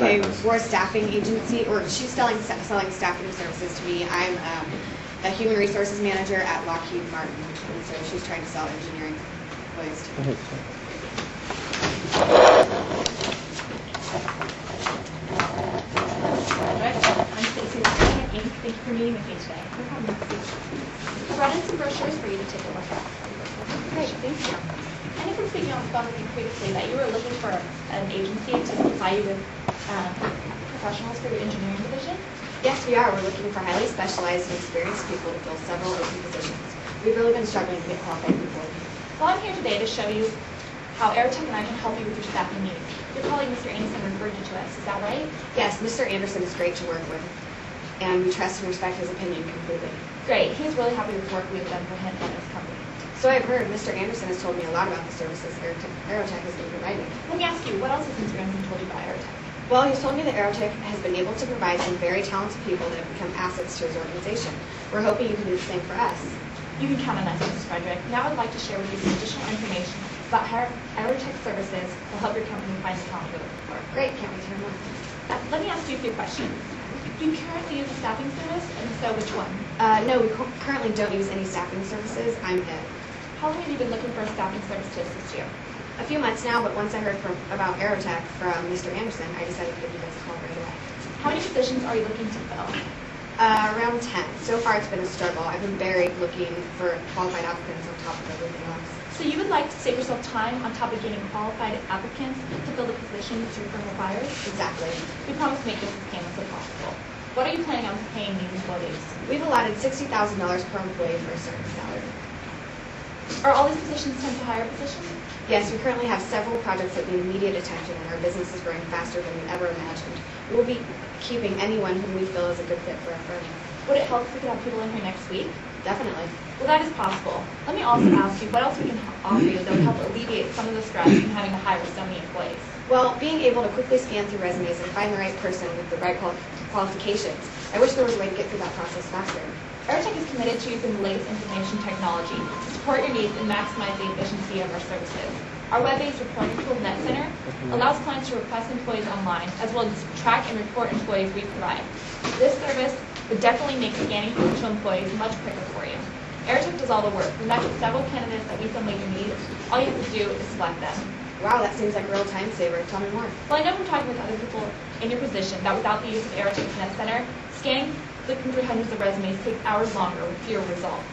Okay, we're a staffing agency, or she's selling staffing services to me. I'm a human resources manager at Lockheed Martin, and so she's trying to sell engineering employees to me. I'm Stacey. Thank you for meeting with me today. No problem. I brought in some brochures for you to take a look at. Great, thank you. I know from speaking on the phone with you previously that you were looking for an agency to supply you with professionals for your engineering division. Yes, we are. We're looking for highly specialized and experienced people to fill several open positions. We've really been struggling to get qualified people. Well, I'm here today to show you how Aerotech and I can help you with your staffing needs. Your colleague, Mr. Anderson, referred you to us. Is that right? Yes, Mr. Anderson is great to work with, and we trust and respect his opinion completely. Great. He's really happy with the work we've done for him and his company. So I've heard Mr. Anderson has told me a lot about the services Aerotech has been providing. Let me ask you, what else has Mr. Anderson told you about Aerotech? Well, he's told me that Aerotech has been able to provide some very talented people that have become assets to his organization. We're hoping you can do the same for us. You can count on us, Mrs. Frederick. Now I'd like to share with you some additional information about how Aerotech services will help your company find the talent you're looking for. Great, can't wait to hear more. Let me ask you a few questions. Do you currently use a staffing service, and if so, which one? No, we currently don't use any staffing services. I'm Ed. How long have you been looking for a staffing service to assist you? A few months now, but once I heard about Aerotech from Mr. Anderson, I decided to give you guys a call right away. How many positions are you looking to fill? Around 10. So far it's been a struggle. I've been buried looking for qualified applicants on top of everything else. So you would like to save yourself time on top of getting qualified applicants to fill the positions your firm requires? Exactly. We promise to make this as painless as possible. What are you planning on paying these employees? We've allotted $60,000 per employee for a certain salary. Are all these positions temp to hire positions? Yes, we currently have several projects that need immediate attention, and our business is growing faster than we ever imagined. We will be keeping anyone whom we feel is a good fit for our firm. Would it help if we could have people in here next week? Definitely. Well, that is possible. Let me also ask you what else we can offer you that would help alleviate some of the stress from having to hire so many employees. Well, being able to quickly scan through resumes and find the right person with the right qualifications. I wish there was a way to get through that process faster. Aerotech is committed to using the latest information technology to support your needs and maximize the efficiency of our services. Our web-based reporting tool, NetCenter, allows clients to request employees online, as well as track and report employees we provide. This service would definitely make scanning potential employees much quicker for you. Aerotech does all the work. We match with several candidates that we feel meet your needs. All you have to do is select them. Wow, that seems like a real time saver. Tell me more. Well, I know from talking with other people in your position that without the use of Aerotech's NetCenter, scanning, looking through hundreds of resumes takes hours longer with fewer results.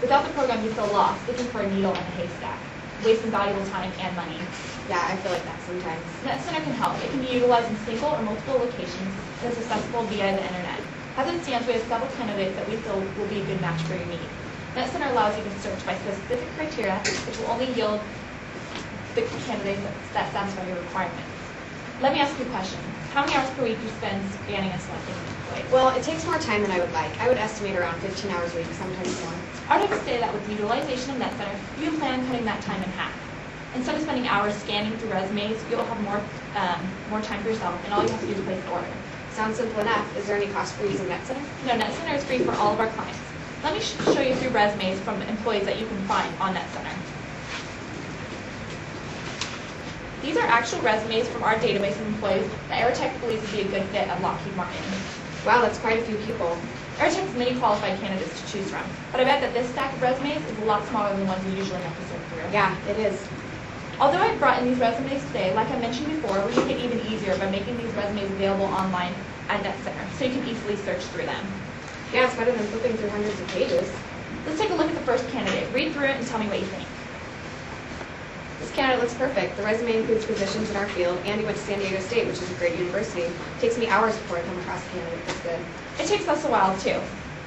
Without the program, you feel lost, looking for a needle in a haystack, wasting valuable time and money. Yeah, I feel like that sometimes. NetCenter can help. It can be utilized in single or multiple locations and is accessible via the internet. As it stands, we have several candidates that we feel will be a good match for your needs. NetCenter allows you to search by specific criteria, which will only yield the candidates that satisfy your requirements. Let me ask you a question. How many hours per week do you spend scanning and selecting an employee? Well, it takes more time than I would like. I would estimate around 15 hours a week, sometimes more. I would say that with the utilization of NetCenter, you can plan on cutting that time in half. Instead of spending hours scanning through resumes, you'll have more time for yourself, and all you have to do is place the order. Sounds simple enough. Is there any cost for using NetCenter? No, NetCenter is free for all of our clients. Let me show you a few resumes from employees that you can find on NetCenter. These are actual resumes from our database of employees that Aerotech believes would be a good fit at Lockheed Martin. Wow, that's quite a few people. Aerotech has many qualified candidates to choose from, but I bet that this stack of resumes is a lot smaller than the ones we usually have to sort through. Yeah, it is. Although I brought in these resumes today, like I mentioned before, we make it even easier by making these resumes available online at NetCenter, so you can easily search through them. Yeah, it's better than flipping through hundreds of pages. Let's take a look at the first candidate. Read through it and tell me what you think. This candidate looks perfect. The resume includes positions in our field, and he went to San Diego State, which is a great university. It takes me hours before I come across a candidate that's good. It takes us a while too,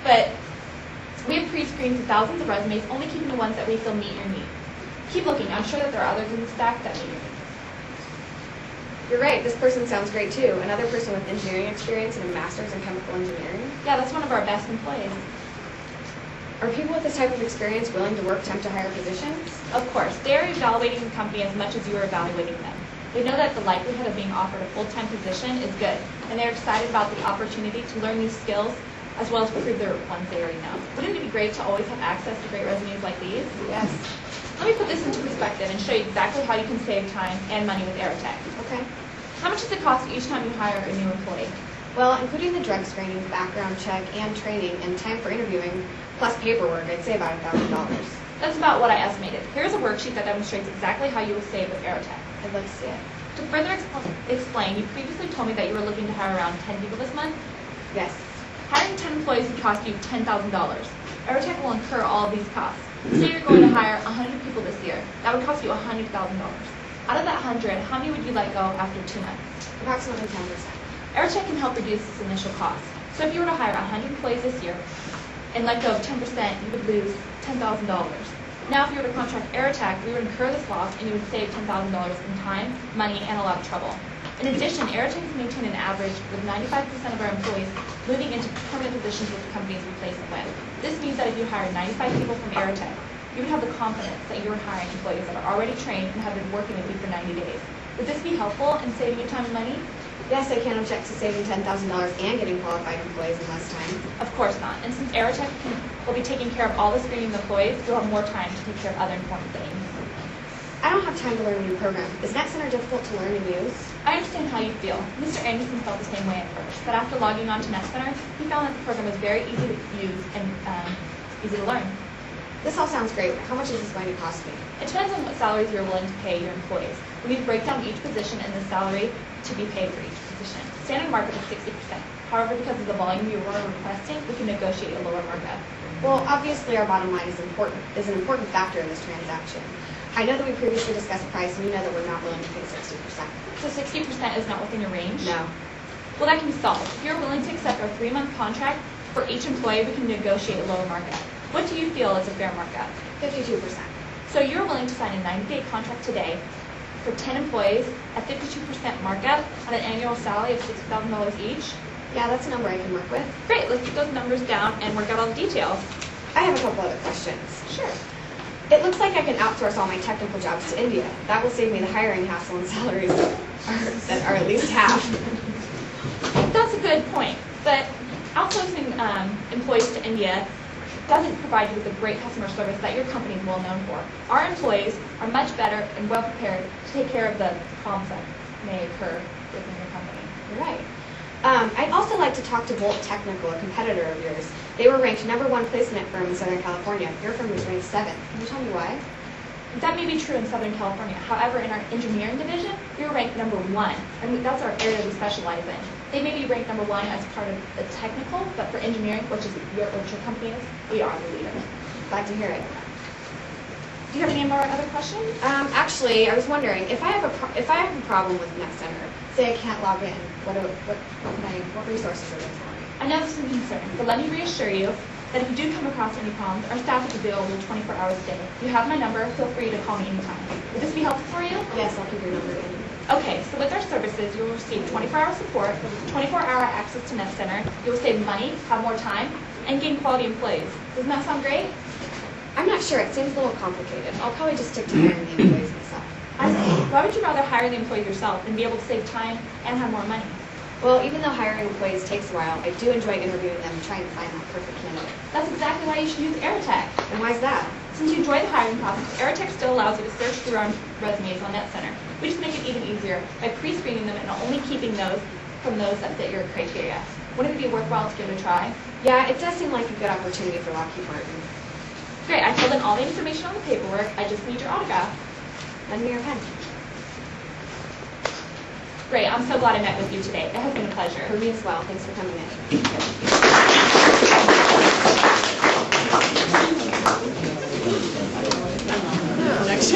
but we have pre-screened thousands of resumes, only keeping the ones that we feel meet your needs. Keep looking. I'm sure that there are others in the stack that meet your needs. You're right. This person sounds great too. Another person with engineering experience and a master's in chemical engineering. Yeah, that's one of our best employees. Are people with this type of experience willing to work temp to hire positions? Of course. They are evaluating the company as much as you are evaluating them. They know that the likelihood of being offered a full-time position is good, and they're excited about the opportunity to learn these skills as well as prove their ones they already know. Wouldn't it be great to always have access to great resumes like these? Yes. Let me put this into perspective and show you exactly how you can save time and money with Aerotech. Okay. How much does it cost each time you hire a new employee? Well, including the drug screening, background check, and training, and time for interviewing, plus paperwork, I'd say about $1,000. That's about what I estimated. Here's a worksheet that demonstrates exactly how you will save with Aerotech. I'd love to see it. To further explain, you previously told me that you were looking to hire around 10 people this month. Yes. Hiring 10 employees would cost you $10,000. Aerotech will incur all of these costs. Say you're going to hire 100 people this year. That would cost you $100,000. Out of that 100, how many would you let go after 2 months? Approximately 10%. Aerotech can help reduce this initial cost. So if you were to hire 100 employees this year and let go of 10%, you would lose $10,000. Now, if you were to contract Aerotech, we would incur this loss and you would save $10,000 in time, money, and a lot of trouble. In addition, Aerotech has maintained an average with 95% of our employees moving into permanent positions with the companies we place them with. This means that if you hire 95 people from Aerotech, you would have the confidence that you are hiring employees that are already trained and have been working with you for 90 days. Would this be helpful in saving you time and money? Yes, I can't object to saving $10,000 and getting qualified employees in less time. Of course not. And since Aerotech will be taking care of all the screening of employees, you'll have more time to take care of other important things. I don't have time to learn a new program. Is NetCenter difficult to learn and use? I understand how you feel. Mr. Anderson felt the same way at first, but after logging on to NetCenter, he found that the program was very easy to use and easy to learn. This all sounds great. How much is this going to cost me? It depends on what salaries you're willing to pay your employees. We need to break down each position and the salary to be paid for each position. Standard markup is 60%. However, because of the volume you are requesting, we can negotiate a lower markup. Well, obviously our bottom line is an important factor in this transaction. I know that we previously discussed price, and you know that we're not willing to pay 60%. So 60% is not within your range? No. Well, that can be solved. If you're willing to accept our 3-month contract, for each employee, we can negotiate a lower markup. What do you feel is a fair markup? 52%. So you're willing to sign a 90-day contract today for 10 employees at 52% markup on an annual salary of $60,000 each? Yeah, that's a number I can work with. Great, let's get those numbers down and work out all the details. I have a couple other questions. Sure. It looks like I can outsource all my technical jobs to India. That will save me the hiring hassle and salaries that are at least half. That's a good point, but outsourcing employees to India doesn't provide you with the great customer service that your company is well known for. Our employees are much better and well prepared to take care of the problems that may occur within your company. You're right. I'd also like to talk to Volt Technical, a competitor of yours. They were ranked #1 placement firm in Southern California. Your firm was ranked 7th. Can you tell me why? That may be true in Southern California. However, in our engineering division, we were ranked #1, and that's our area we specialize in. They may be ranked #1 as part of the technical, but for engineering, which your company is, we are the leader. Glad to hear it. Do you have any more other questions? Actually, I was wondering if I have a problem with NetCenter. Say I can't log in. What resources are there for me? I know this is a concern, but let me reassure you that if you do come across any problems, our staff is available 24 hours a day. You have my number. Feel free to call me anytime. Would this be helpful for you? Yes, I'll keep your number in. Okay, so with our services, you will receive 24-hour support, 24-hour access to NetCenter. You will save money, have more time, and gain quality employees. Doesn't that sound great? I'm not sure. It seems a little complicated. I'll probably just stick to hiring the employees myself. I see. Why would you rather hire the employees yourself and be able to save time and have more money? Well, even though hiring employees takes a while, I do enjoy interviewing them and trying to find that perfect candidate. That's exactly why you should use Aerotech. And why is that? Since you enjoy the hiring process, Aerotech still allows you to search through our resumes on NetCenter. We just make it even easier by pre-screening them and only keeping those from those that fit your criteria. Wouldn't it be worthwhile to give it a try? Yeah, it does seem like a good opportunity for Lockheed Martin. Great, I filled in all the information on the paperwork. I just need your autograph. Lend me your pen. Great, I'm so glad I met with you today. It has been a pleasure. For me as well. Thanks for coming in.